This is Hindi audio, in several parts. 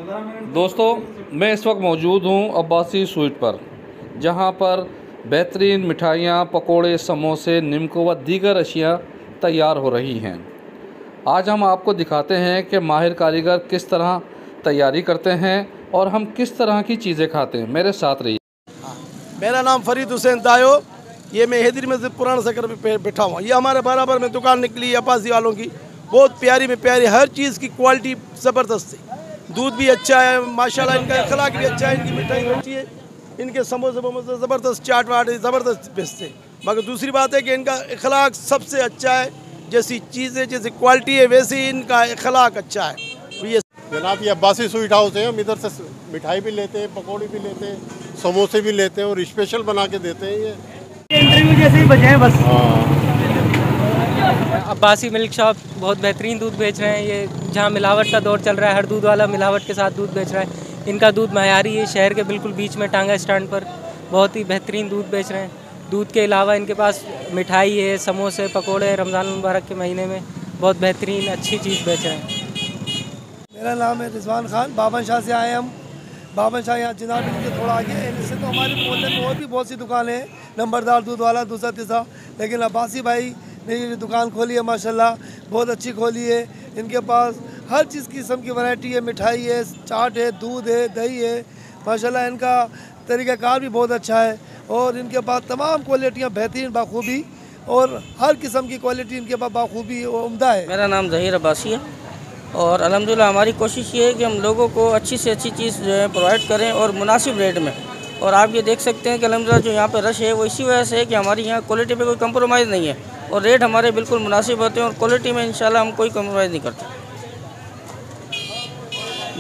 दोस्तों, मैं इस वक्त मौजूद हूँ अब्बासी स्वीट पर, जहाँ पर बेहतरीन मिठाइयाँ, पकोड़े, समोसे, निमको व दीगर अशिया तैयार हो रही हैं। आज हम आपको दिखाते हैं कि माहिर कारीगर किस तरह तैयारी करते हैं और हम किस तरह की चीज़ें खाते हैं। मेरे साथ रहिए। मेरा नाम फरीद हुसैन तायो, ये मैं हैदरी में पुराना सकर पे बैठा हुआ। ये हमारे बराबर में दुकान निकली है अब्बासी वालों की, बहुत प्यारी में प्यारी, हर चीज़ की क्वालिटी ज़बरदस्त है। दूध भी अच्छा है माशाल्लाह, इनका अखलाक भी अच्छा है, इनकी मिठाई अच्छी है, इनके समोसे वमोसे ज़बरदस्त, चाट वाट ज़बरदस्त बेचते हैं। मगर दूसरी बात है कि इनका अखलाक सबसे अच्छा है, जैसी चीज़ें जैसी क्वालिटी है वैसे इनका अखलाक अच्छा है। ये जनाब ये अब्बासी स्वीट हाउस है। हम इधर से मिठाई भी लेते हैं, पकौड़ी भी लेते हैं, समोसे भी लेते हैं और स्पेशल बना के देते हैं। ये इंटरव्यू जैसे ही बचे हैं बस। अब्बासी मिल्क शॉप बहुत बेहतरीन दूध बेच रहे हैं। ये जहाँ मिलावट का दौर चल रहा है, हर दूध वाला मिलावट के साथ दूध बेच रहा है। इनका दूध मयारी है, शहर के बिल्कुल बीच में टांगा स्टैंड पर बहुत ही बेहतरीन दूध बेच रहे हैं। दूध के अलावा इनके पास मिठाई है, समोसे, पकोड़े, रमज़ान मुबारक के महीने में बहुत बेहतरीन अच्छी चीज़ बेच रहे हैं। मेरा नाम है रिजवान खान, बाबन शाह से आए हम। बाबन शाह यहाँ जिनाब से थोड़ा आगे है। इससे तो हमारे मोहल्ले में और भी बहुत सी दुकानें हैं, नंबरदार दूध वाला, दूसरा तीसरा, लेकिन अब्बासी भाई ने ये दुकान खोली है माशाल्लाह, बहुत अच्छी खोली है। इनके पास हर चीज़ की किस्म की वैरायटी है, मिठाई है, चाट है, दूध है, दही है, माशाल्लाह इनका तरीक़ाकार भी बहुत अच्छा है। और इनके पास तमाम क्वालिटियाँ बेहतरीन बाखूबी, और हर किस्म की क्वालिटी इनके पास बाखूबी और उम्दा है। मेरा नाम ज़हीर अब्बासी है और अल्हम्दुलिल्लाह हमारी कोशिश ये है कि हम लोगों को अच्छी से अच्छी चीज़ जो है प्रोवाइड करें और मुनासिब रेट में। और आप ये देख सकते हैं कि अल्हम्दुलिल्लाह जो यहाँ पे रश है वो इसी वजह से है कि हमारी यहाँ क्वालिटी पे कोई कंप्रोमाइज़ नहीं है और रेट हमारे बिल्कुल मुनासिब होते हैं और क्वालिटी में इंशाल्लाह हम कोई कंप्रोमाइज़ नहीं करते।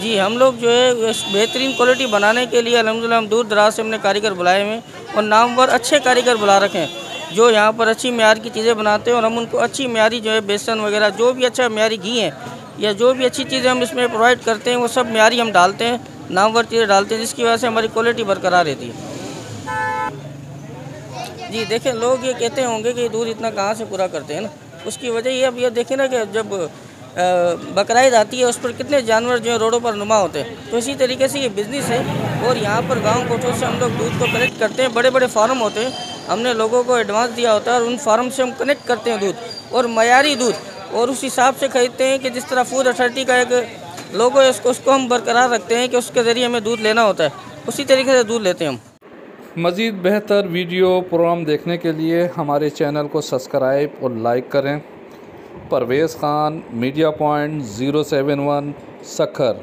जी, हम लोग जो है बेहतरीन क्वालिटी बनाने के लिए अल्हम्दुलिल्लाह हम दूर दराज से हमने कारीगर बुलाए हुए और नामवर अच्छे कारीगर बुला रखे हैं जो यहाँ पर अच्छी म्यार की चीज़ें बनाते हैं और हम उनको अच्छी म्यारी जो है बेसन वगैरह जो भी अच्छा म्यारी घी है या जो भी अच्छी चीज़ें हम इसमें प्रोवाइड करते हैं वो सब म्यारी हम डालते हैं, नामवर चीज़ें डालते हैं, जिसकी वजह से हमारी क्वालिटी बरकरार रहती है। जी देखें, लोग ये कहते होंगे कि दूध इतना कहाँ से पूरा करते हैं ना, उसकी वजह ये अब ये देखें ना कि जब बकरीद आती है उस पर कितने जानवर जो है रोडों पर नुमा होते हैं। तो इसी तरीके से ये बिज़नेस है और यहाँ पर गांव कोठों से हम लोग दूध को कलेक्ट करते हैं। बड़े बड़े फार्म होते हैं, हमने लोगों को एडवांस दिया होता है और उन फार्म से हम कनेक्ट करते हैं दूध और मयारी दूध, और उस हिसाब से खरीदते हैं कि जिस तरह फूड अथॉरिटी का एक लोगो है उसको हम बरकरार रखते हैं कि उसके ज़रिए हमें दूध लेना होता है, उसी तरीके से दूध लेते हैं हम। मज़ीद बेहतर वीडियो प्रोग्राम देखने के लिए हमारे चैनल को सब्सक्राइब और लाइक करें। Parvez Khan, media point 071 Sukkur.